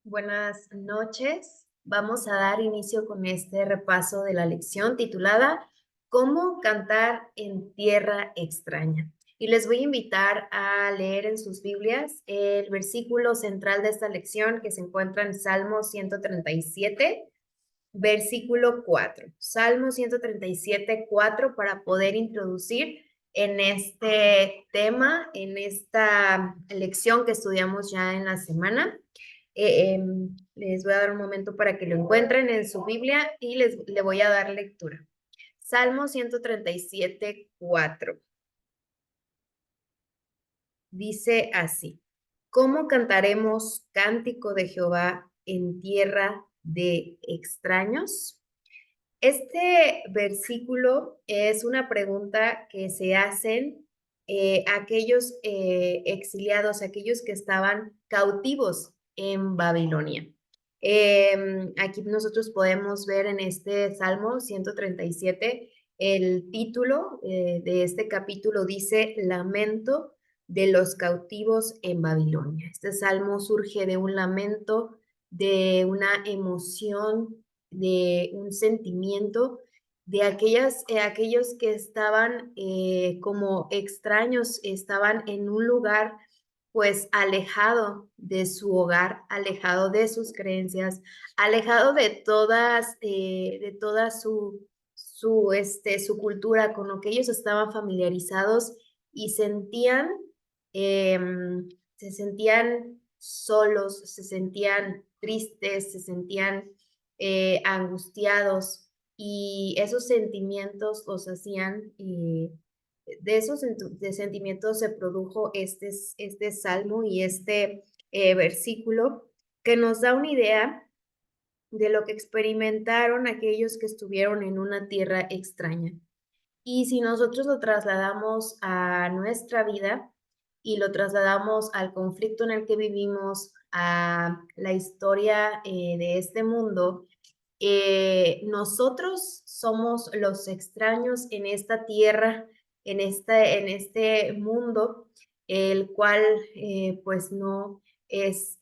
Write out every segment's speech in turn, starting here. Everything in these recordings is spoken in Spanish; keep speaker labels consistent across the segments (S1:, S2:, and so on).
S1: Buenas noches. Vamos a dar inicio con este repaso de la lección titulada ¿Cómo cantar en tierra extraña? Y les voy a invitar a leer en sus Biblias el versículo central de esta lección que se encuentra en Salmo 137, versículo 4. Salmo 137, 4 para poder introducir en este tema, en esta lección que estudiamos ya en la semana. Les voy a dar un momento para que lo encuentren en su Biblia y le voy a dar lectura. Salmo 137, 4. Dice así: ¿Cómo cantaremos cántico de Jehová en tierra de extraños? Este versículo es una pregunta que se hacen aquellos exiliados, aquellos que estaban cautivos en Babilonia. Aquí nosotros podemos ver en este Salmo 137, el título de este capítulo dice Lamento de los cautivos en Babilonia. Este salmo surge de un lamento, de una emoción, de un sentimiento de aquellos que estaban como extraños, estaban en un lugar pues alejado de su hogar, alejado de sus creencias, alejado de toda su cultura, con lo que ellos estaban familiarizados y se sentían solos, se sentían tristes, se sentían angustiados y esos sentimientos los hacían, de esos de sentimientos se produjo este salmo y este versículo que nos da una idea de lo que experimentaron aquellos que estuvieron en una tierra extraña. Y si nosotros lo trasladamos a nuestra vida y lo trasladamos al conflicto en el que vivimos, a la historia de este mundo, nosotros somos los extraños en esta tierra, en este mundo, el cual pues no es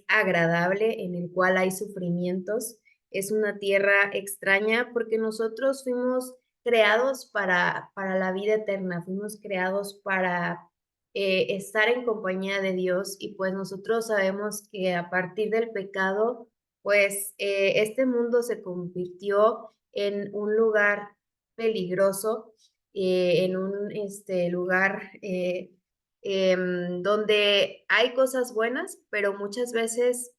S1: agradable, en el cual hay sufrimientos. Es una tierra extraña porque nosotros fuimos creados para la vida eterna, fuimos creados para estar en compañía de Dios y pues nosotros sabemos que a partir del pecado, pues este mundo se convirtió en un lugar peligroso, en un lugar donde hay cosas buenas, pero muchas veces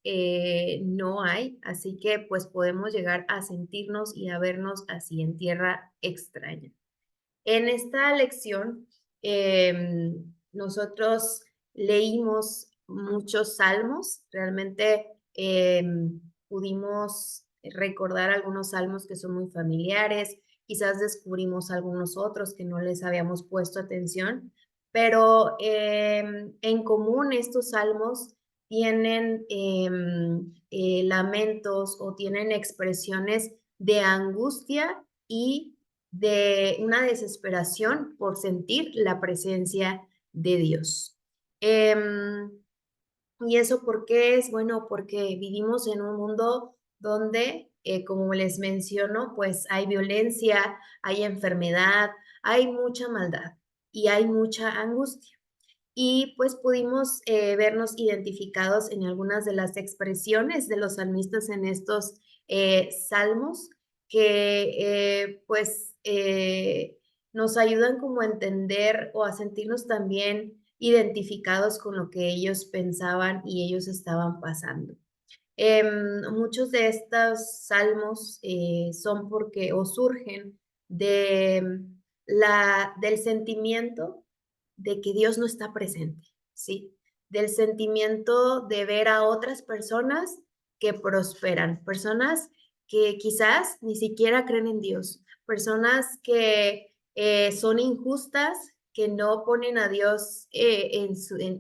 S1: no hay, así que pues podemos llegar a sentirnos y a vernos así en tierra extraña. En esta lección, nosotros leímos muchos salmos, realmente pudimos recordar algunos salmos que son muy familiares, quizás descubrimos algunos otros que no les habíamos puesto atención, pero en común estos salmos tienen lamentos o tienen expresiones de angustia y de una desesperación por sentir la presencia de Dios. ¿Y eso por qué es? Bueno, porque vivimos en un mundo donde, como les menciono, pues hay violencia, hay enfermedad, hay mucha maldad y hay mucha angustia. Y pues pudimos vernos identificados en algunas de las expresiones de los salmistas en estos salmos que nos ayudan como a entender o a sentirnos también identificados con lo que ellos pensaban y ellos estaban pasando. Muchos de estos salmos son porque o surgen de del sentimiento de que Dios no está presente, ¿sí? Del sentimiento de ver a otras personas que prosperan, personas que quizás ni siquiera creen en Dios, personas que son injustas, que no ponen a Dios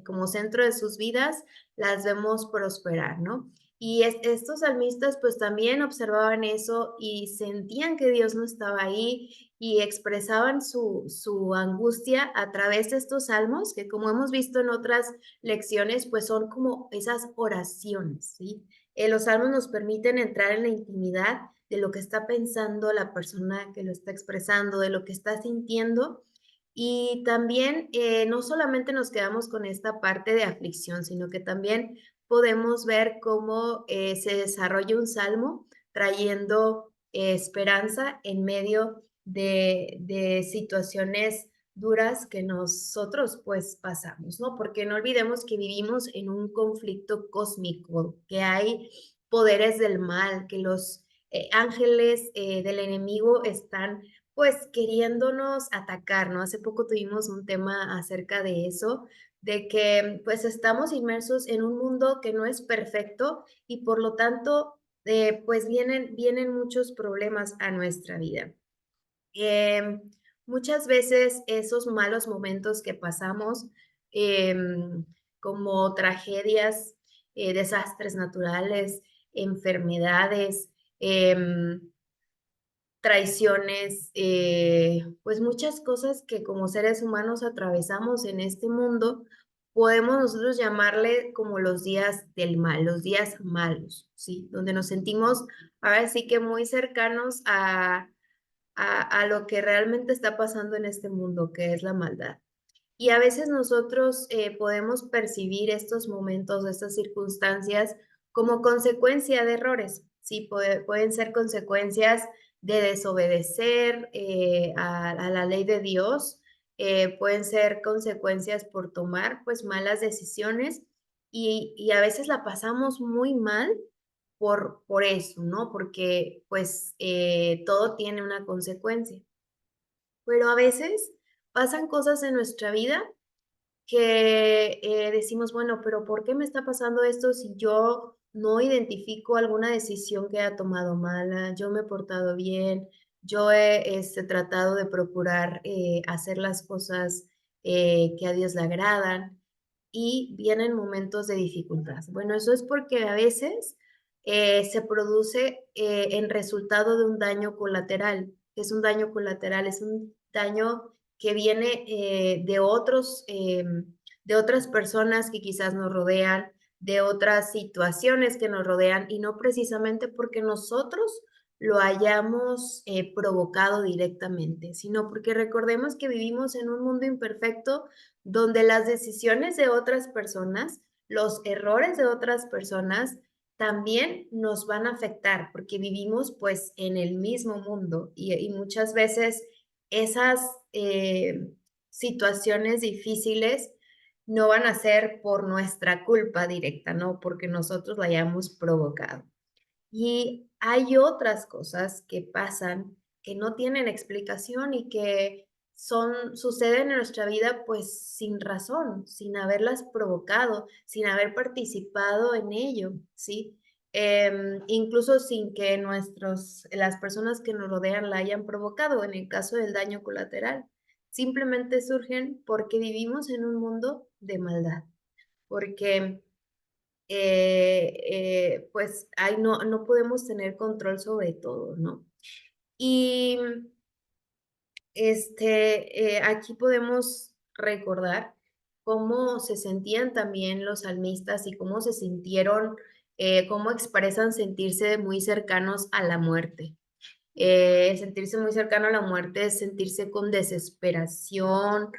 S1: como centro de sus vidas, las vemos prosperar, ¿no? Y estos salmistas pues también observaban eso y sentían que Dios no estaba ahí y expresaban su angustia a través de estos salmos, que como hemos visto en otras lecciones, pues son como esas oraciones, ¿sí? Los salmos nos permiten entrar en la intimidad de lo que está pensando la persona que lo está expresando, de lo que está sintiendo. Y también no solamente nos quedamos con esta parte de aflicción, sino que también podemos ver cómo se desarrolla un salmo trayendo esperanza en medio de situaciones duras que nosotros pues pasamos, ¿no? Porque no olvidemos que vivimos en un conflicto cósmico, que hay poderes del mal, que los ángeles del enemigo están pues queriéndonos atacar, ¿no? Hace poco tuvimos un tema acerca de eso, de que pues estamos inmersos en un mundo que no es perfecto y por lo tanto pues vienen muchos problemas a nuestra vida. Em, Muchas veces esos malos momentos que pasamos, como tragedias, desastres naturales, enfermedades, traiciones, pues muchas cosas que como seres humanos atravesamos en este mundo, podemos nosotros llamarle como los días del mal, los días malos, ¿sí? Donde nos sentimos ahora sí que muy cercanos a lo que realmente está pasando en este mundo, que es la maldad. Y a veces nosotros podemos percibir estos momentos, estas circunstancias como consecuencia de errores, ¿sí? Pueden ser consecuencias de desobedecer a la ley de Dios, pueden ser consecuencias por tomar pues malas decisiones y a veces la pasamos muy mal por eso, ¿no? Porque pues todo tiene una consecuencia. Pero a veces pasan cosas en nuestra vida que decimos, bueno, pero ¿por qué me está pasando esto si yo no identifico alguna decisión que haya tomado mala? Yo me he portado bien, yo he tratado de procurar hacer las cosas que a Dios le agradan y vienen momentos de dificultad. Bueno, eso es porque a veces se produce en resultado de un daño colateral. ¿Qué es un daño colateral? Es un daño que viene de otras personas que quizás nos rodean, de otras situaciones que nos rodean y no precisamente porque nosotros lo hayamos provocado directamente, sino porque recordemos que vivimos en un mundo imperfecto donde las decisiones de otras personas, los errores de otras personas también nos van a afectar porque vivimos pues en el mismo mundo y muchas veces esas situaciones difíciles no van a ser por nuestra culpa directa, ¿no? Porque nosotros la hayamos provocado. Y hay otras cosas que pasan que no tienen explicación y que suceden en nuestra vida pues sin razón, sin haberlas provocado, sin haber participado en ello, ¿sí? Incluso sin que las personas que nos rodean la hayan provocado, en el caso del daño colateral. Simplemente surgen porque vivimos en un mundo de maldad, porque pues ahí no podemos tener control sobre todo, ¿no? Y aquí podemos recordar cómo se sentían también los salmistas y cómo se sintieron, cómo expresan sentirse muy cercanos a la muerte. Sentirse muy cercano a la muerte es sentirse con desesperación,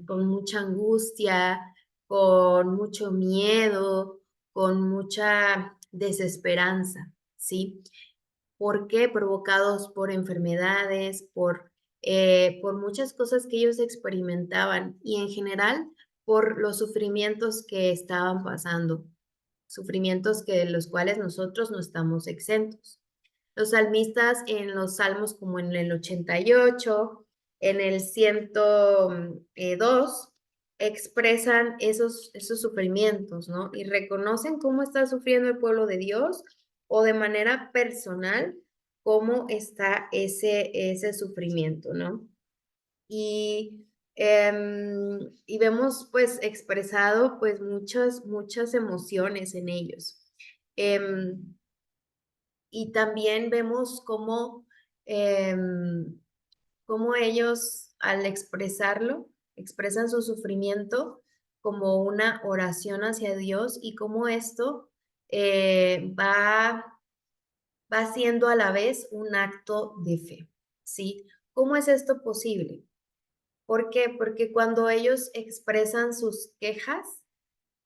S1: con mucha angustia, con mucho miedo, con mucha desesperanza, ¿sí? ¿Por qué? Provocados por enfermedades, por muchas cosas que ellos experimentaban y en general por los sufrimientos que estaban pasando, sufrimientos que de los cuales nosotros no estamos exentos. Los salmistas en los salmos como en el 88, en el 102, expresan esos sufrimientos, ¿no? Y reconocen cómo está sufriendo el pueblo de Dios o de manera personal cómo está ese sufrimiento, ¿no? Y, y vemos pues expresado pues muchas emociones en ellos. Y también vemos cómo ellos al expresarlo, expresan su sufrimiento como una oración hacia Dios y cómo esto va siendo a la vez un acto de fe, ¿sí? ¿Cómo es esto posible? ¿Por qué? Porque cuando ellos expresan sus quejas,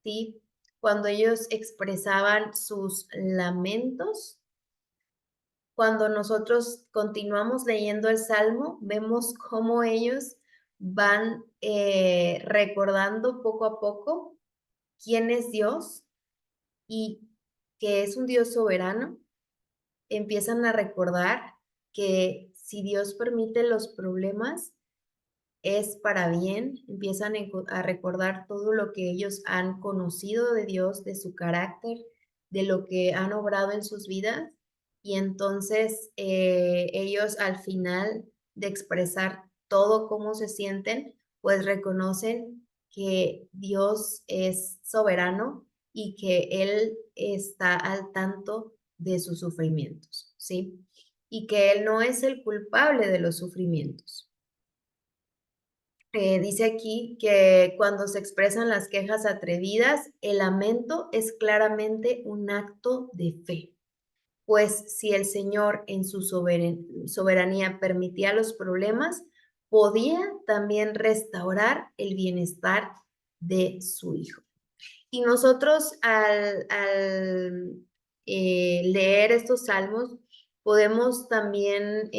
S1: ¿sí? Cuando ellos expresaban sus lamentos, cuando nosotros continuamos leyendo el Salmo, vemos cómo ellos van recordando poco a poco quién es Dios y que es un Dios soberano. Empiezan a recordar que si Dios permite los problemas, es para bien, empiezan a recordar todo lo que ellos han conocido de Dios, de su carácter, de lo que han obrado en sus vidas, y entonces ellos al final de expresar todo cómo se sienten, pues reconocen que Dios es soberano y que Él está al tanto de sus sufrimientos, ¿sí? Y que Él no es el culpable de los sufrimientos. Dice aquí que cuando se expresan las quejas atrevidas, el lamento es claramente un acto de fe, pues si el Señor en su soberanía permitía los problemas, podía también restaurar el bienestar de su Hijo. Y nosotros al leer estos salmos podemos también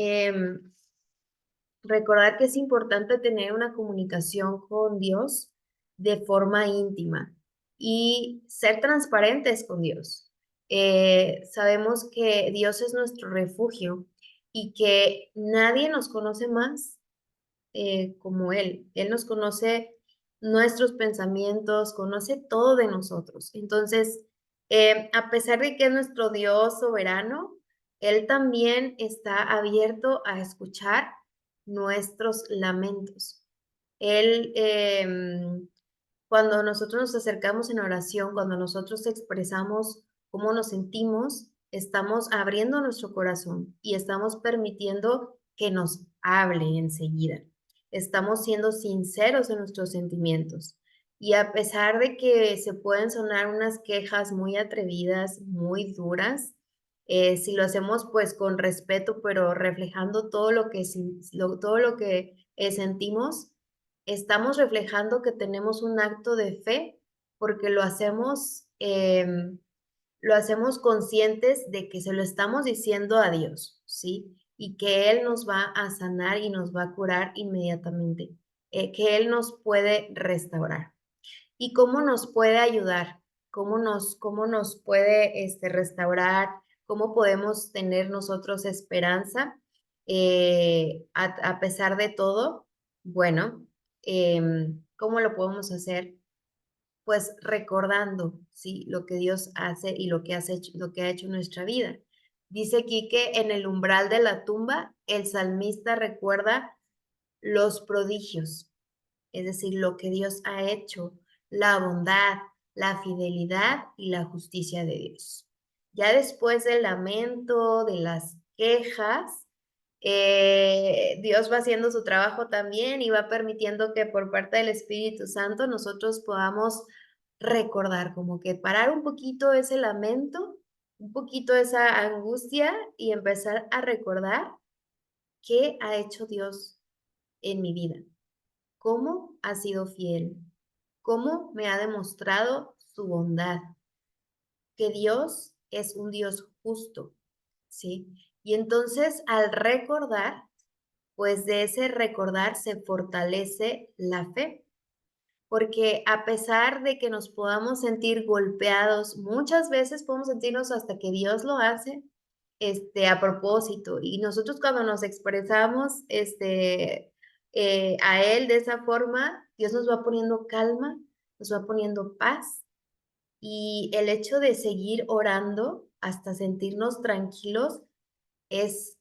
S1: recordar que es importante tener una comunicación con Dios de forma íntima y ser transparentes con Dios. Sabemos que Dios es nuestro refugio y que nadie nos conoce más como Él. Él nos conoce nuestros pensamientos, conoce todo de nosotros. Entonces, a pesar de que es nuestro Dios soberano, Él también está abierto a escuchar nuestros lamentos. Él, cuando nosotros nos acercamos en oración, cuando nosotros expresamos cómo nos sentimos, estamos abriendo nuestro corazón y estamos permitiendo que nos hable enseguida. Estamos siendo sinceros en nuestros sentimientos. Y a pesar de que se pueden sonar unas quejas muy atrevidas, muy duras, si lo hacemos pues con respeto, pero reflejando todo lo que sentimos, estamos reflejando que tenemos un acto de fe porque lo hacemos conscientes de que se lo estamos diciendo a Dios, ¿sí? Y que Él nos va a sanar y nos va a curar inmediatamente, que Él nos puede restaurar. ¿Y cómo nos puede ayudar? ¿Cómo nos puede restaurar? ¿Cómo podemos tener nosotros esperanza a pesar de todo? Bueno, ¿cómo lo podemos hacer? Pues recordando, ¿sí? Lo que Dios hace y lo que ha hecho en nuestra vida. Dice aquí que en el umbral de la tumba, el salmista recuerda los prodigios, es decir, lo que Dios ha hecho, la bondad, la fidelidad y la justicia de Dios. Ya después del lamento, de las quejas, Dios va haciendo su trabajo también y va permitiendo que por parte del Espíritu Santo nosotros podamos recordar, como que parar un poquito ese lamento, un poquito esa angustia y empezar a recordar qué ha hecho Dios en mi vida, cómo ha sido fiel, cómo me ha demostrado su bondad, que Dios es un Dios justo, ¿sí? Y entonces al recordar, pues de ese recordar se fortalece la fe, porque a pesar de que nos podamos sentir golpeados, muchas veces podemos sentirnos hasta que Dios lo hace, a propósito. Y nosotros cuando nos expresamos, a Él de esa forma, Dios nos va poniendo calma, nos va poniendo paz. Y el hecho de seguir orando hasta sentirnos tranquilos es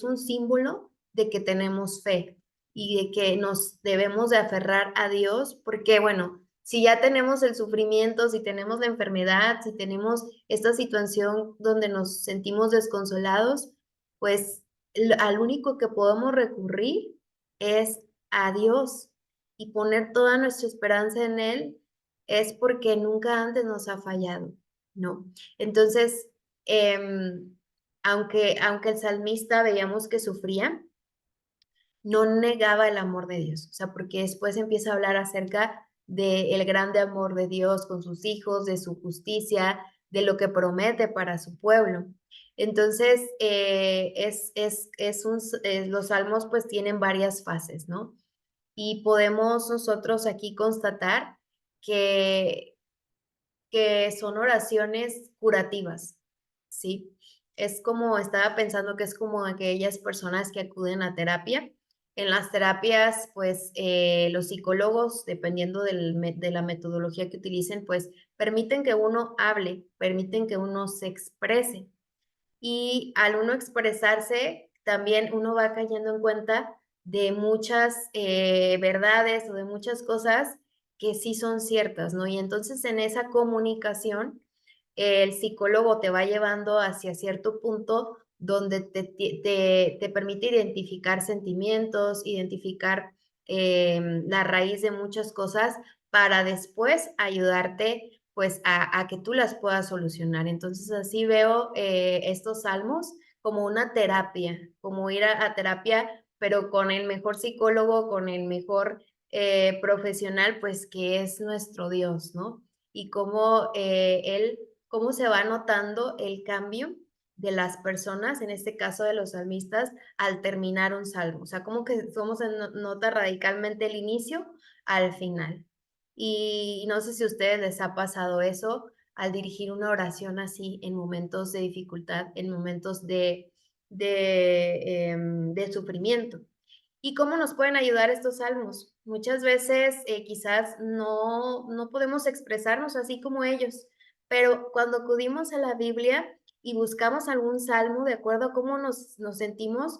S1: un símbolo de que tenemos fe y de que nos debemos de aferrar a Dios, porque bueno, Si ya tenemos el sufrimiento, si tenemos la enfermedad, si tenemos esta situación donde nos sentimos desconsolados, pues al único que podemos recurrir es a Dios y poner toda nuestra esperanza en Él es porque nunca antes nos ha fallado, ¿no? Entonces, aunque el salmista veíamos que sufría, no negaba el amor de Dios, o sea, porque después empieza a hablar acerca del grande amor de Dios con sus hijos, de su justicia, de lo que promete para su pueblo. Entonces, los salmos pues tienen varias fases, ¿no? Y podemos nosotros aquí constatar que, que son oraciones curativas, ¿sí? Es como, estaba pensando que es como aquellas personas que acuden a terapia. En las terapias, pues los psicólogos, dependiendo de la metodología que utilicen, pues permiten que uno hable, permiten que uno se exprese. Y al uno expresarse, también uno va cayendo en cuenta de muchas verdades o de muchas cosas que sí son ciertas, ¿no? Y entonces en esa comunicación, el psicólogo te va llevando hacia cierto punto donde te permite identificar sentimientos, identificar la raíz de muchas cosas para después ayudarte pues a que tú las puedas solucionar. Entonces así veo estos salmos como una terapia, como ir a terapia, pero con el mejor psicólogo, con el mejor profesional, pues que es nuestro Dios, ¿no? Y cómo cómo se va notando el cambio de las personas, en este caso de los salmistas, al terminar un salmo. O sea, como que somos en nota radicalmente el inicio al final. Y no sé si a ustedes les ha pasado eso al dirigir una oración así en momentos de dificultad, en momentos de sufrimiento. ¿Y cómo nos pueden ayudar estos salmos? Muchas veces quizás no podemos expresarnos así como ellos, pero cuando acudimos a la Biblia y buscamos algún salmo de acuerdo a cómo nos sentimos,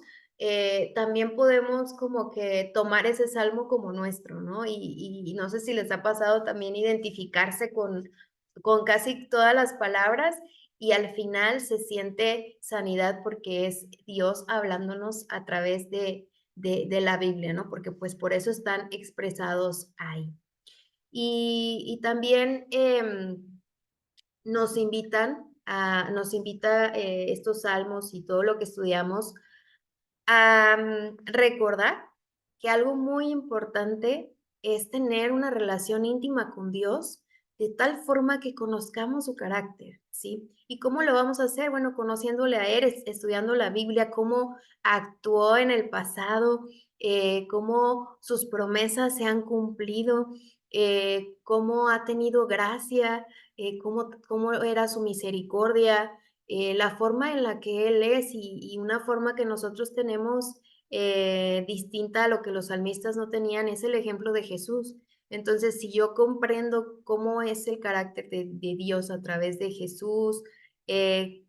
S1: también podemos como que tomar ese salmo como nuestro, ¿no? Y no sé si les ha pasado también identificarse con casi todas las palabras y al final se siente sanidad porque es Dios hablándonos a través de la Biblia, ¿no? Porque pues por eso están expresados ahí. Y también nos invita estos salmos y todo lo que estudiamos a recordar que algo muy importante es tener una relación íntima con Dios de tal forma que conozcamos su carácter, ¿sí? ¿Y cómo lo vamos a hacer? Bueno, conociéndole a Él, estudiando la Biblia, cómo actuó en el pasado, cómo sus promesas se han cumplido, cómo ha tenido gracia, cómo era su misericordia, la forma en la que Él es y una forma que nosotros tenemos distinta a lo que los salmistas no tenían es el ejemplo de Jesús. Entonces, si yo comprendo cómo es el carácter de Dios a través de Jesús,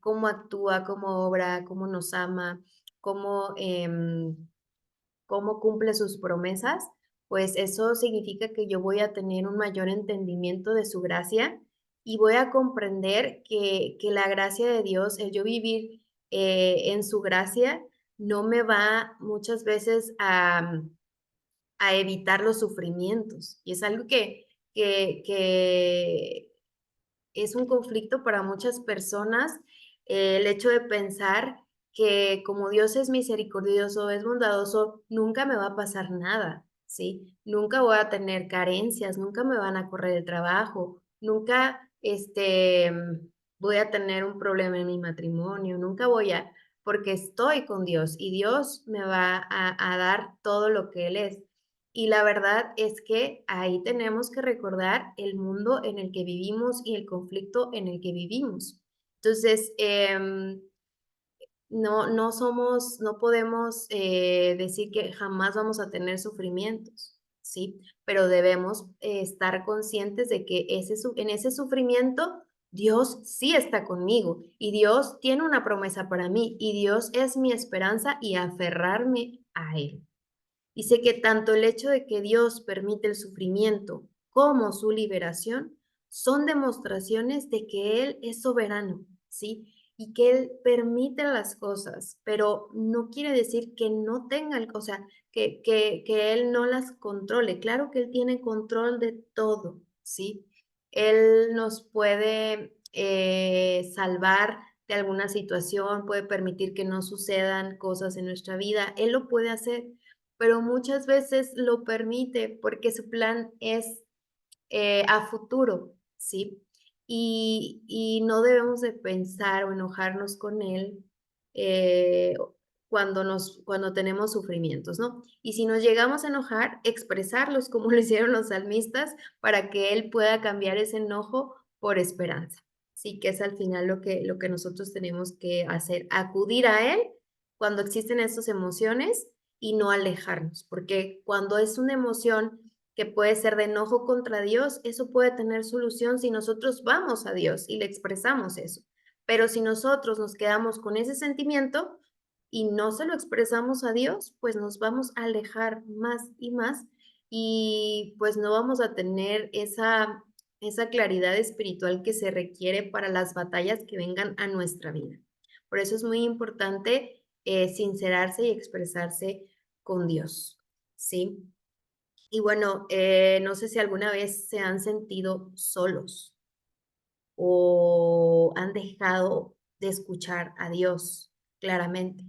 S1: cómo actúa, cómo obra, cómo nos ama, cómo, cómo cumple sus promesas, pues eso significa que yo voy a tener un mayor entendimiento de su gracia y voy a comprender que la gracia de Dios, el yo vivir en su gracia, no me va muchas veces a evitar los sufrimientos. Y es algo que es un conflicto para muchas personas el hecho de pensar que como Dios es misericordioso, es bondadoso, nunca me va a pasar nada, ¿sí? Nunca voy a tener carencias, nunca me van a correr el trabajo, nunca voy a tener un problema en mi matrimonio, nunca voy a, porque estoy con Dios y Dios me va a dar todo lo que Él es. Y la verdad es que ahí tenemos que recordar el mundo en el que vivimos y el conflicto en el que vivimos. Entonces, no podemos decir que jamás vamos a tener sufrimientos, ¿sí? Pero debemos estar conscientes de que en ese sufrimiento Dios sí está conmigo y Dios tiene una promesa para mí y Dios es mi esperanza y aferrarme a Él. Y sé que tanto el hecho de que Dios permite el sufrimiento como su liberación, son demostraciones de que Él es soberano, ¿sí? Y que Él permite las cosas, pero no quiere decir que no tenga, o sea, que Él no las controle. Claro que Él tiene control de todo, ¿sí? Él nos puede salvar de alguna situación, puede permitir que no sucedan cosas en nuestra vida. Él lo puede hacer, pero muchas veces lo permite porque su plan es a futuro, ¿sí? Y no debemos de pensar o enojarnos con él eh, cuando tenemos sufrimientos, ¿no? Y si nos llegamos a enojar, expresarlos como lo hicieron los salmistas para que él pueda cambiar ese enojo por esperanza. Sí, que es al final lo que nosotros tenemos que hacer, acudir a él cuando existen estas emociones y no alejarnos, porque cuando es una emoción que puede ser de enojo contra Dios, eso puede tener solución si nosotros vamos a Dios y le expresamos eso. Pero si nosotros nos quedamos con ese sentimiento y no se lo expresamos a Dios, pues nos vamos a alejar más y más y pues no vamos a tener esa claridad espiritual que se requiere para las batallas que vengan a nuestra vida. Por eso es muy importante sincerarse y expresarse con Dios, ¿sí? Y bueno, no sé si alguna vez se han sentido solos o han dejado de escuchar a Dios claramente.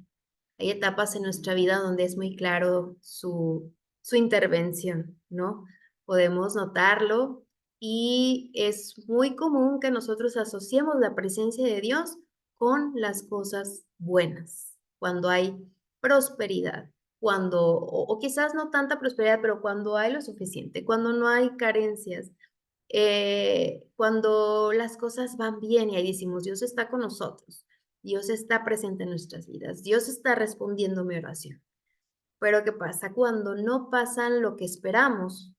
S1: Hay etapas en nuestra vida donde es muy claro su intervención, ¿no? Podemos notarlo y es muy común que nosotros asociemos la presencia de Dios con las cosas buenas, cuando hay prosperidad, o quizás no tanta prosperidad, pero cuando hay lo suficiente, cuando no hay carencias, cuando las cosas van bien y ahí decimos, Dios está con nosotros, Dios está presente en nuestras vidas, Dios está respondiendo mi oración. Pero ¿qué pasa? Cuando no pasan lo que esperamos,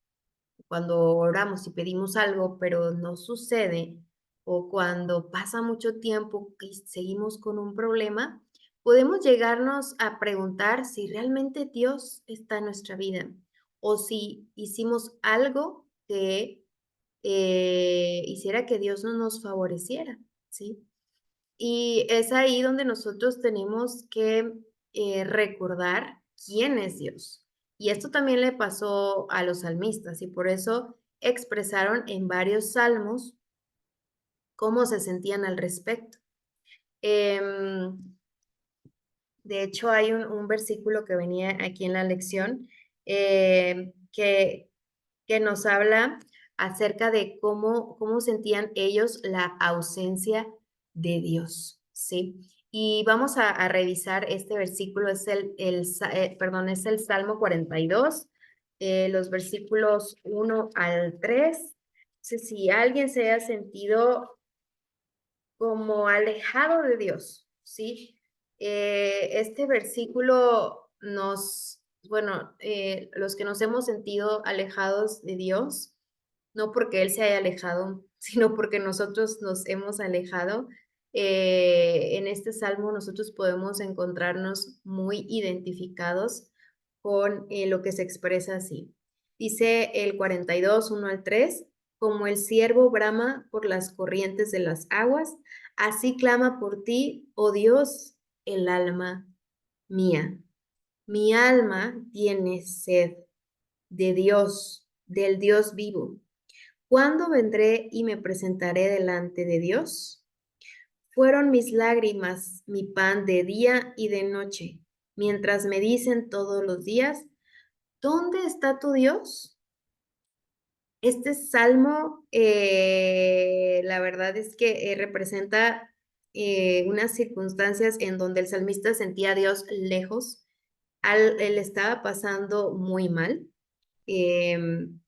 S1: cuando oramos y pedimos algo, pero no sucede, o cuando pasa mucho tiempo y seguimos con un problema, podemos llegarnos a preguntar si realmente Dios está en nuestra vida o si hicimos algo que hiciera que Dios no nos favoreciera, ¿sí? Y es ahí donde nosotros tenemos que recordar quién es Dios. Y esto también le pasó a los salmistas y por eso expresaron en varios salmos cómo se sentían al respecto. Em, de hecho, hay un versículo que venía aquí en la lección que nos habla acerca de cómo sentían ellos la ausencia de Dios, ¿sí? Y vamos a revisar este versículo, perdón, es el Salmo 42, los versículos 1 al 3. Entonces, si alguien se haya sentido como alejado de Dios, ¿sí? Este versículo bueno, los que nos hemos sentido alejados de Dios, no porque Él se haya alejado, sino porque nosotros nos hemos alejado, en este salmo nosotros podemos encontrarnos muy identificados con lo que se expresa así. Dice el 42, 1 al 3, como el ciervo brama por las corrientes de las aguas, así clama por ti, oh Dios, el alma mía. Mi alma tiene sed de Dios, del Dios vivo. ¿Cuándo vendré y me presentaré delante de Dios? Fueron mis lágrimas mi pan de día y de noche, mientras me dicen todos los días, ¿dónde está tu Dios? Este salmo, la verdad es que representa unas circunstancias en donde el salmista sentía a Dios lejos, él estaba pasando muy mal, em,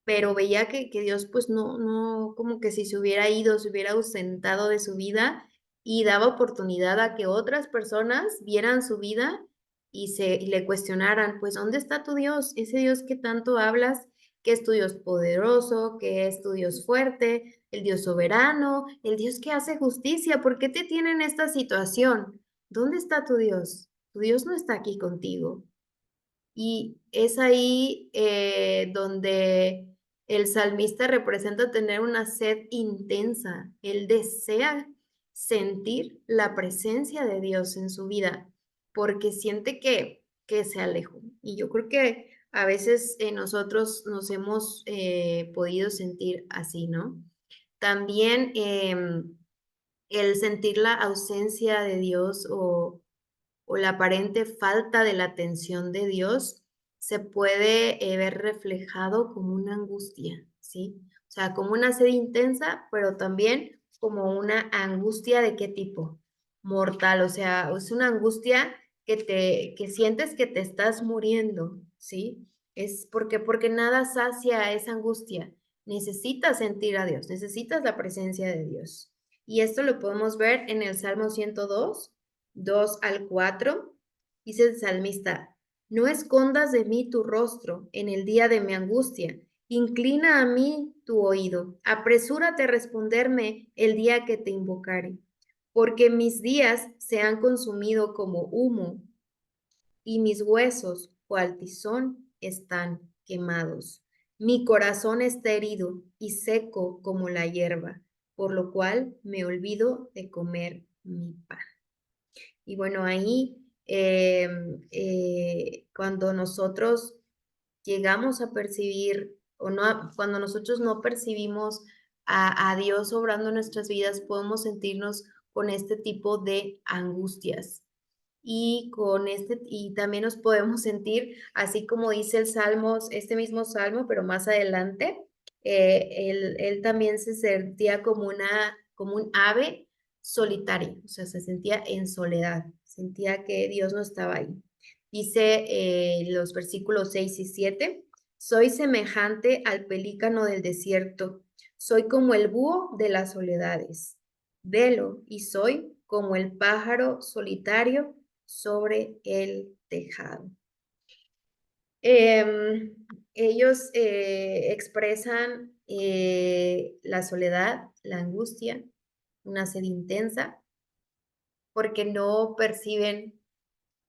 S1: pero veía que Dios pues no, como que si se hubiera ido, se hubiera ausentado de su vida y daba oportunidad a que otras personas vieran su vida y le cuestionaran, pues, ¿dónde está tu Dios? Ese Dios que tanto hablas, que es tu Dios poderoso, que es tu Dios fuerte, el Dios soberano, el Dios que hace justicia, ¿por qué te tiene en esta situación? ¿Dónde está tu Dios? Tu Dios no está aquí contigo. Y es ahí donde El salmista representa tener una sed intensa. Él desea sentir la presencia de Dios en su vida porque siente que se alejó. Y yo creo que a veces nosotros nos hemos podido sentir así, ¿no? También el sentir la ausencia de Dios o la aparente falta de la atención de Dios se puede ver reflejado como una angustia, ¿sí? O sea, como una sed intensa, pero también como una angustia de qué tipo? Mortal, o sea, es una angustia que sientes que te estás muriendo, ¿sí? Es porque nada sacia esa angustia. Necesitas sentir a Dios, necesitas la presencia de Dios. Y esto lo podemos ver en el Salmo 102, 2 al 4, dice el salmista, no escondas de mí tu rostro en el día de mi angustia, inclina a mí tu oído, apresúrate a responderme el día que te invocare, porque mis días se han consumido como humo y mis huesos, cual tizón, están quemados. Mi corazón está herido y seco como la hierba, por lo cual me olvido de comer mi pan. Y bueno, ahí cuando nosotros llegamos a percibir o no, cuando nosotros no percibimos a Dios obrando en nuestras vidas, podemos sentirnos con este tipo de angustias. Y también nos podemos sentir, así como dice el Salmos, este mismo Salmo, pero más adelante, él también se sentía como un ave solitaria, o sea, se sentía en soledad, sentía que Dios no estaba ahí. Dice los versículos 6 y 7, soy semejante al pelícano del desierto, soy como el búho de las soledades, velo y soy como el pájaro solitario sobre el tejado. Em, ellos expresan la soledad, la angustia, una sed intensa, porque no perciben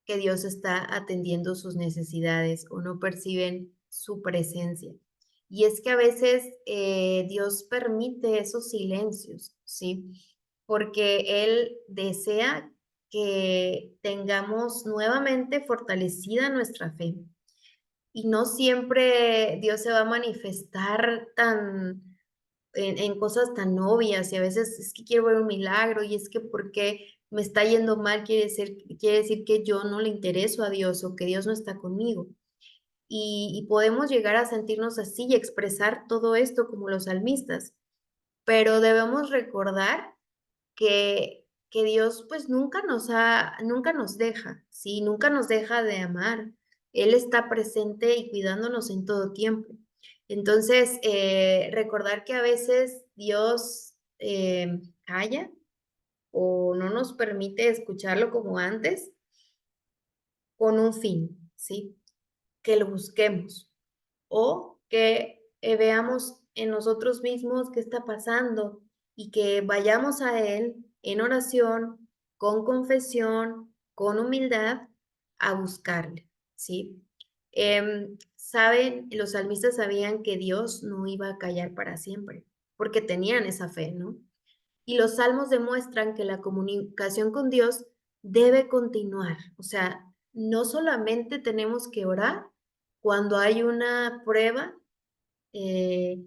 S1: que Dios está atendiendo sus necesidades o no perciben su presencia. Y es que a veces Dios permite esos silencios, ¿sí? Porque Él desea que tengamos nuevamente fortalecida nuestra fe. Y no siempre Dios se va a manifestar en cosas tan obvias y a veces es que quiero ver un milagro y es que porque me está yendo mal quiere decir que yo no le intereso a Dios o que Dios no está conmigo. Y podemos llegar a sentirnos así y expresar todo esto como los salmistas, pero debemos recordar que Dios pues nunca nos deja, ¿sí? Nunca nos deja de amar. Él está presente y cuidándonos en todo tiempo. Entonces, recordar que a veces Dios calla o no nos permite escucharlo como antes con un fin, ¿sí? Que lo busquemos o que veamos en nosotros mismos qué está pasando y que vayamos a Él en oración, con confesión, con humildad, a buscarle, ¿sí? Saben, los salmistas sabían que Dios no iba a callar para siempre, porque tenían esa fe, ¿no? Y los salmos demuestran que la comunicación con Dios debe continuar. O sea, no solamente tenemos que orar cuando hay una prueba eh,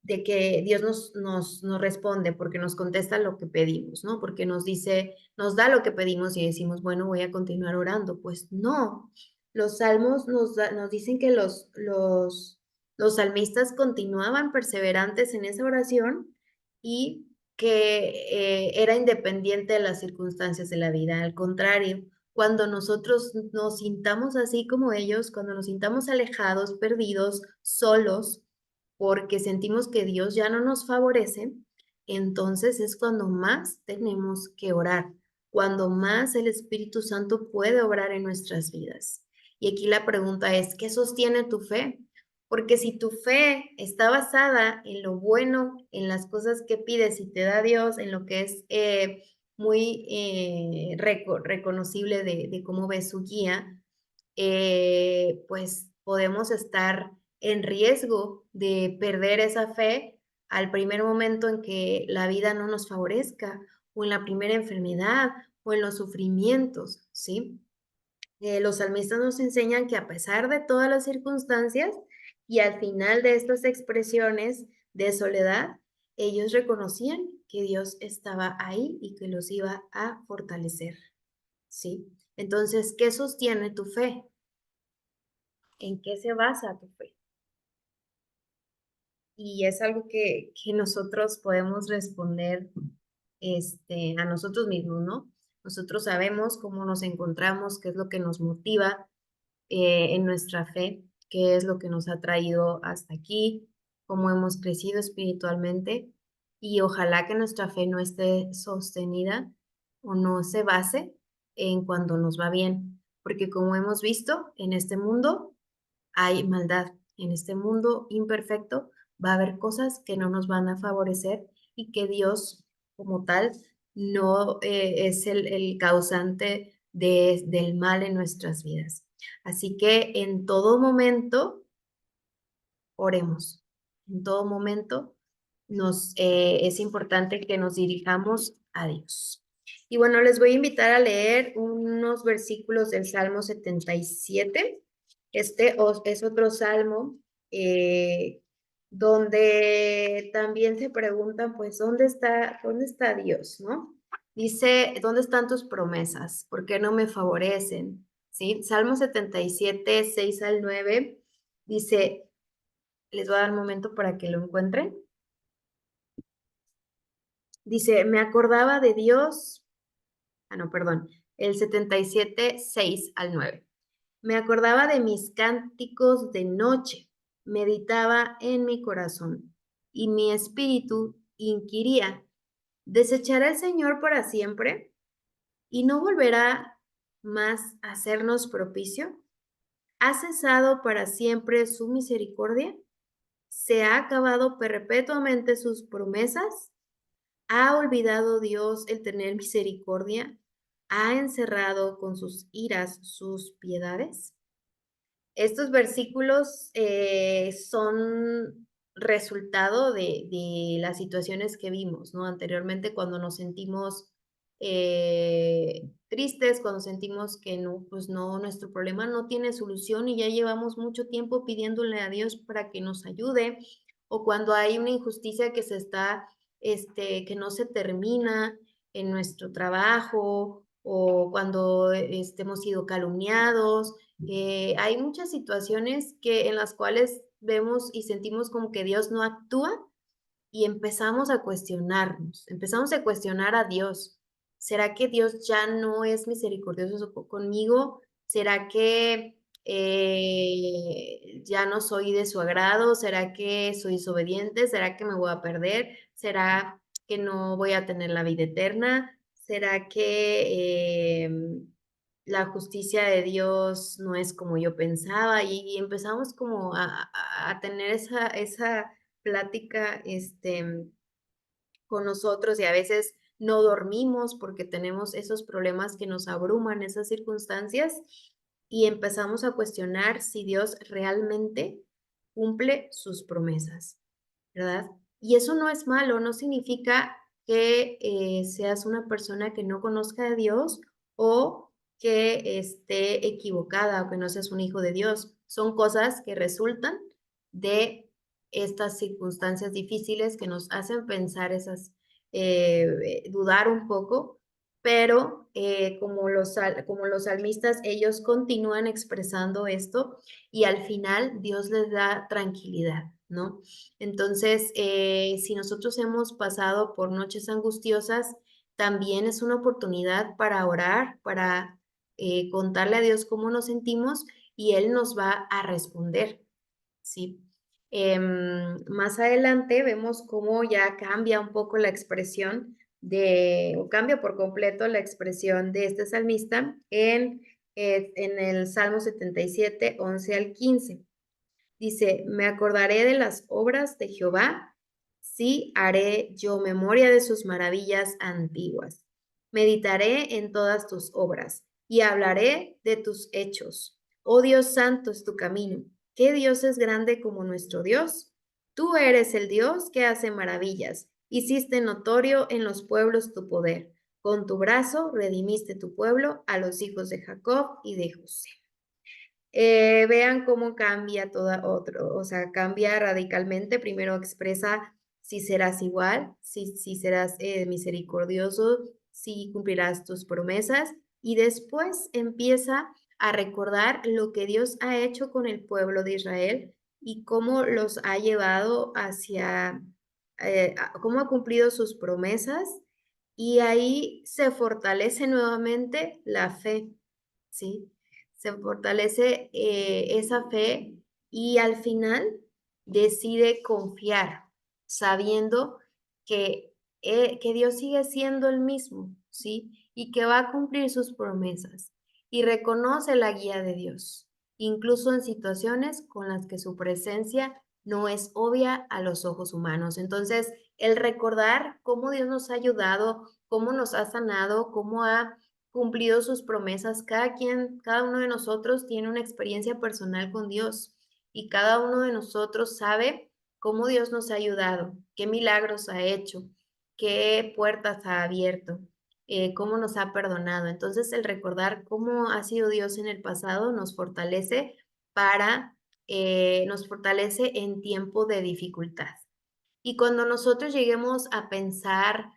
S1: de que Dios nos responde, porque nos contesta lo que pedimos, ¿no? Porque nos dice, nos da lo que pedimos y decimos, bueno, voy a continuar orando. Pues no, los salmos nos dicen que los salmistas continuaban perseverantes en esa oración y que era independiente de las circunstancias de la vida. Al contrario, cuando nosotros nos sintamos así como ellos, cuando nos sintamos alejados, perdidos, solos, porque sentimos que Dios ya no nos favorece, entonces es cuando más tenemos que orar, cuando más el Espíritu Santo puede obrar en nuestras vidas. Y aquí la pregunta es, ¿qué sostiene tu fe? Porque si tu fe está basada en lo bueno, en las cosas que pides y te da Dios, en lo que es muy reconocible de cómo ve su guía, pues podemos estar en riesgo de perder esa fe al primer momento en que la vida no nos favorezca, o en la primera enfermedad, o en los sufrimientos, ¿sí? Los salmistas nos enseñan que a pesar de todas las circunstancias y al final de estas expresiones de soledad, ellos reconocían que Dios estaba ahí y que los iba a fortalecer, ¿sí? Entonces, ¿qué sostiene tu fe? ¿En qué se basa tu fe? Y es algo que nosotros podemos responder a nosotros mismos, ¿no? Nosotros sabemos cómo nos encontramos, qué es lo que nos motiva en nuestra fe, qué es lo que nos ha traído hasta aquí, cómo hemos crecido espiritualmente y ojalá que nuestra fe no esté sostenida o no se base en cuando nos va bien, porque como hemos visto en este mundo hay maldad, en este mundo imperfecto va a haber cosas que no nos van a favorecer y que Dios como tal no es el causante del mal en nuestras vidas. Así que en todo momento oremos, en todo momento es importante que nos dirijamos a Dios. Y bueno, les voy a invitar a leer unos versículos del Salmo 77. Es otro salmo eh, donde también se preguntan, pues, dónde está Dios, ¿no? Dice, ¿dónde están tus promesas? ¿Por qué no me favorecen? ¿Sí? Salmo 77, 6 al 9, dice, les voy a dar un momento para que lo encuentren. Dice, me acordaba de Dios, no, perdón, el 77, 6 al 9. Me acordaba de mis cánticos de noche, meditaba en mi corazón, y mi espíritu inquiría, ¿desechará el Señor para siempre? ¿Y no volverá más a hacernos propicio? ¿Ha cesado para siempre su misericordia? ¿Se ha acabado perpetuamente sus promesas? ¿Ha olvidado Dios el tener misericordia? ¿Ha encerrado con sus iras sus piedades? Estos versículos son resultado de las situaciones que vimos, ¿no? Anteriormente, cuando nos sentimos tristes, cuando sentimos que no, pues no, nuestro problema no tiene solución y ya llevamos mucho tiempo pidiéndole a Dios para que nos ayude, o cuando hay una injusticia que se está, que no se termina en nuestro trabajo, o cuando hemos sido calumniados, hay muchas situaciones en las cuales vemos y sentimos como que Dios no actúa y empezamos a cuestionarnos, empezamos a cuestionar a Dios. ¿Será que Dios ya no es misericordioso conmigo? ¿Será que ya no soy de su agrado? ¿Será que soy desobediente? ¿Será que me voy a perder? ¿Será que no voy a tener la vida eterna? ¿Será que la justicia de Dios no es como yo pensaba? Y empezamos como a tener esa plática, con nosotros y a veces no dormimos porque tenemos esos problemas que nos abruman, esas circunstancias, y empezamos a cuestionar si Dios realmente cumple sus promesas, ¿verdad? Y eso no es malo, no significa que seas una persona que no conozca a Dios o que esté equivocada o que no seas un hijo de Dios. Son cosas que resultan de estas circunstancias difíciles que nos hacen pensar dudar un poco, pero como los salmistas, ellos continúan expresando esto y al final Dios les da tranquilidad, ¿no? Entonces, si nosotros hemos pasado por noches angustiosas, también es una oportunidad para orar, para contarle a Dios cómo nos sentimos y Él nos va a responder, ¿sí? Más adelante vemos cómo ya cambia un poco la expresión o cambia por completo la expresión de este salmista en el Salmo 77, 11 al 15. Dice, me acordaré de las obras de Jehová, sí haré yo memoria de sus maravillas antiguas. Meditaré en todas tus obras y hablaré de tus hechos. Oh Dios santo es tu camino. ¿Qué Dios es grande como nuestro Dios? Tú eres el Dios que hace maravillas. Hiciste notorio en los pueblos tu poder. Con tu brazo redimiste tu pueblo, a los hijos de Jacob y de José. Vean cómo cambia toda otro, o sea, cambia radicalmente. Primero expresa si serás igual, si serás misericordioso, si cumplirás tus promesas, y después empieza a recordar lo que Dios ha hecho con el pueblo de Israel y cómo los ha llevado hacia, cómo ha cumplido sus promesas, y ahí se fortalece nuevamente la fe, ¿sí? Se fortalece esa fe y al final decide confiar, sabiendo que Dios sigue siendo el mismo, ¿sí? Y que va a cumplir sus promesas. Y reconoce la guía de Dios, incluso en situaciones con las que su presencia no es obvia a los ojos humanos. Entonces, el recordar cómo Dios nos ha ayudado, cómo nos ha sanado, cómo ha cumplido sus promesas. Cada uno de nosotros tiene una experiencia personal con Dios y cada uno de nosotros sabe cómo Dios nos ha ayudado, qué milagros ha hecho, qué puertas ha abierto, cómo nos ha perdonado. Entonces, el recordar cómo ha sido Dios en el pasado nos fortalece en tiempo de dificultad. Y cuando nosotros lleguemos a pensar,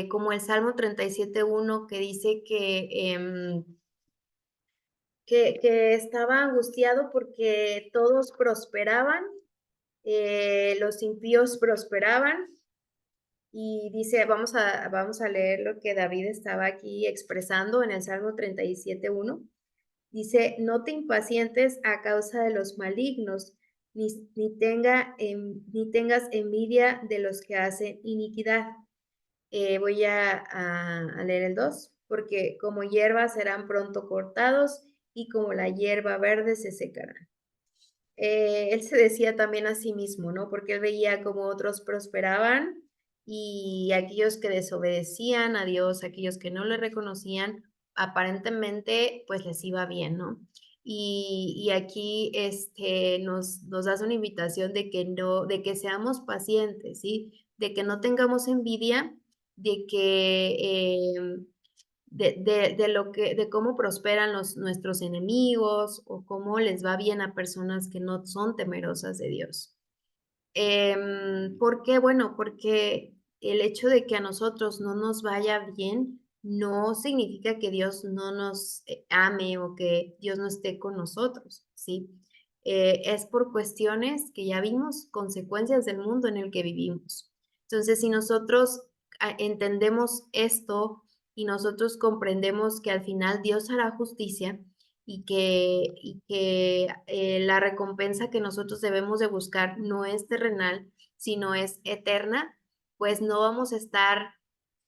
S1: como el Salmo 37:1 que dice que estaba angustiado porque todos prosperaban, los impíos prosperaban, y dice, vamos a leer lo que David estaba aquí expresando en el Salmo 37:1. Dice, no te impacientes a causa de los malignos, ni tengas envidia de los que hacen iniquidad. Voy a leer el 2, porque como hierba serán pronto cortados y como la hierba verde se secarán. Él se decía también a sí mismo, ¿no? Porque él veía como otros prosperaban y aquellos que desobedecían a Dios, aquellos que no le reconocían, aparentemente pues les iba bien, ¿no? Y aquí nos das una invitación de que no, de que seamos pacientes, ¿sí? De que no tengamos envidia, de que de cómo prosperan nuestros enemigos o cómo les va bien a personas que no son temerosas de Dios. ¿Por qué? Bueno, porque el hecho de que a nosotros no nos vaya bien no significa que Dios no nos ame o que Dios no esté con nosotros, ¿sí? Es por cuestiones que ya vimos, consecuencias del mundo en el que vivimos. Entonces, si nosotros entendemos esto y nosotros comprendemos que al final Dios hará justicia, y que la recompensa que nosotros debemos de buscar no es terrenal, sino es eterna, pues no vamos a estar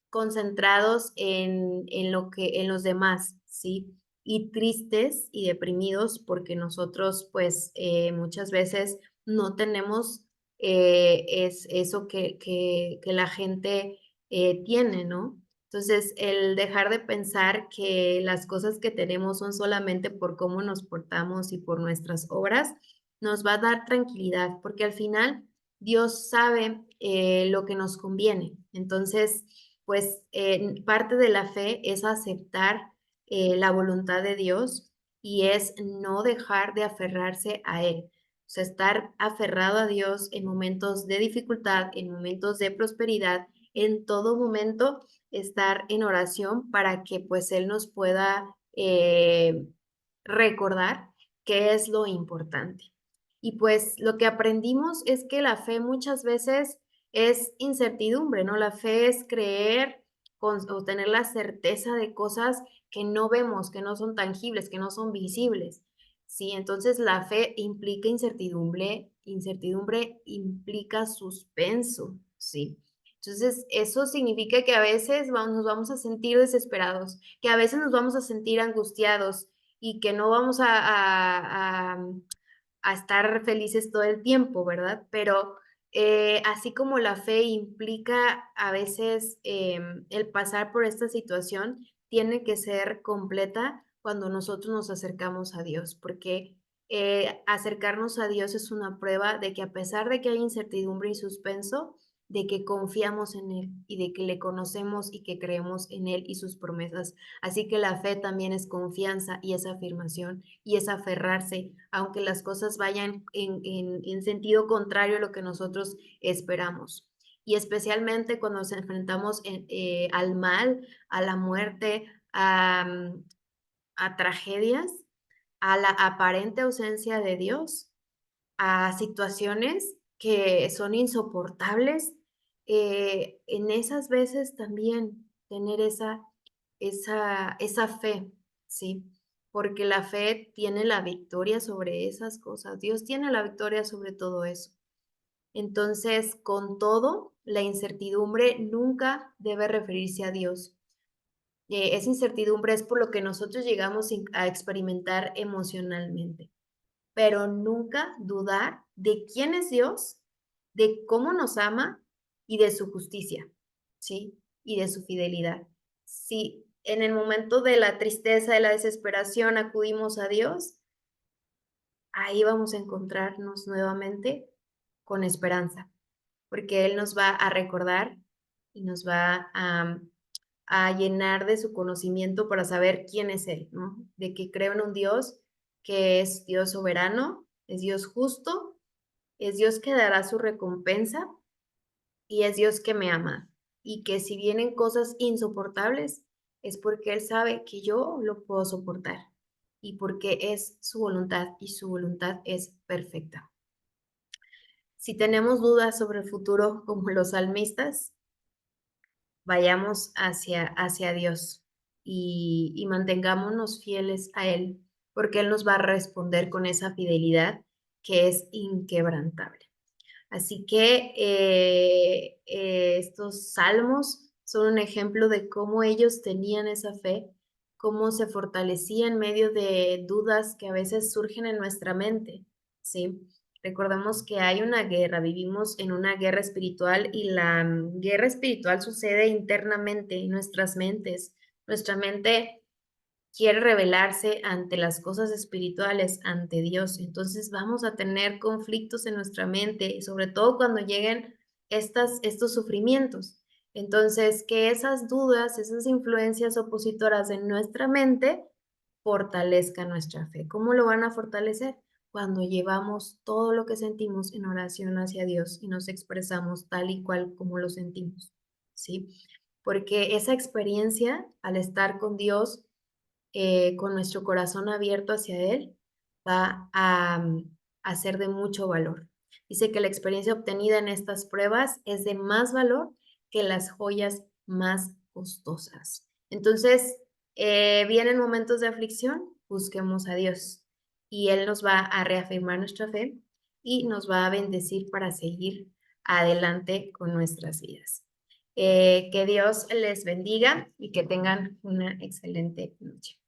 S1: concentrados en los demás, ¿sí? Y tristes y deprimidos porque nosotros, pues, muchas veces no tenemos es eso que la gente tiene, ¿no? Entonces, el dejar de pensar que las cosas que tenemos son solamente por cómo nos portamos y por nuestras obras, nos va a dar tranquilidad, porque al final Dios sabe lo que nos conviene. Entonces, pues parte de la fe es aceptar la voluntad de Dios y es no dejar de aferrarse a Él. O sea, estar aferrado a Dios en momentos de dificultad, en momentos de prosperidad, en todo momento estar en oración para que pues Él nos pueda recordar qué es lo importante. Y pues lo que aprendimos es que la fe muchas veces es incertidumbre, ¿no? La fe es creer o tener la certeza de cosas que no vemos, que no son tangibles, que no son visibles. Sí, entonces la fe implica incertidumbre, incertidumbre implica suspenso, ¿sí? Entonces, eso significa que a veces nos vamos a sentir desesperados, que a veces nos vamos a sentir angustiados y que no vamos a estar felices todo el tiempo, ¿verdad? Pero así como la fe implica a veces el pasar por esta situación, tiene que ser completa cuando nosotros nos acercamos a Dios, porque acercarnos a Dios es una prueba de que a pesar de que hay incertidumbre y suspenso, de que confiamos en Él y de que le conocemos y que creemos en Él y sus promesas. Así que la fe también es confianza y es afirmación y es aferrarse, aunque las cosas vayan en sentido contrario a lo que nosotros esperamos. Y especialmente cuando nos enfrentamos al mal, a la muerte, a tragedias, a la aparente ausencia de Dios, a situaciones que son insoportables, en esas veces también tener esa fe, ¿sí? Porque la fe tiene la victoria sobre esas cosas. Dios tiene la victoria sobre todo eso. Entonces, con todo, la incertidumbre nunca debe referirse a Dios. Esa incertidumbre es por lo que nosotros llegamos a experimentar emocionalmente, pero nunca dudar de quién es Dios, de cómo nos ama y de su justicia, ¿sí? Y de su fidelidad. Si en el momento de la tristeza, de la desesperación acudimos a Dios, ahí vamos a encontrarnos nuevamente con esperanza, porque Él nos va a recordar y nos va a llenar de su conocimiento para saber quién es Él, ¿no? De que creo en un Dios que es Dios soberano, es Dios justo, es Dios que dará su recompensa y es Dios que me ama. Y que si vienen cosas insoportables, es porque Él sabe que yo lo puedo soportar y porque es su voluntad y su voluntad es perfecta. Si tenemos dudas sobre el futuro como los salmistas, vayamos hacia Dios y mantengámonos fieles a Él, porque Él nos va a responder con esa fidelidad que es inquebrantable. Así que estos salmos son un ejemplo de cómo ellos tenían esa fe, cómo se fortalecía en medio de dudas que a veces surgen en nuestra mente, ¿sí? Recordemos que hay una guerra, vivimos en una guerra espiritual y la guerra espiritual sucede internamente en nuestras mentes. Nuestra mente quiere revelarse ante las cosas espirituales, ante Dios. Entonces vamos a tener conflictos en nuestra mente, sobre todo cuando lleguen estos sufrimientos. Entonces, que esas dudas, esas influencias opositoras en nuestra mente fortalezcan nuestra fe. ¿Cómo lo van a fortalecer? Cuando llevamos todo lo que sentimos en oración hacia Dios y nos expresamos tal y cual como lo sentimos, ¿sí? Porque esa experiencia al estar con Dios, con nuestro corazón abierto hacia Él, va a ser de mucho valor. Dice que la experiencia obtenida en estas pruebas es de más valor que las joyas más costosas. Entonces, vienen momentos de aflicción, busquemos a Dios y Él nos va a reafirmar nuestra fe y nos va a bendecir para seguir adelante con nuestras vidas. Que Dios les bendiga y que tengan una excelente noche.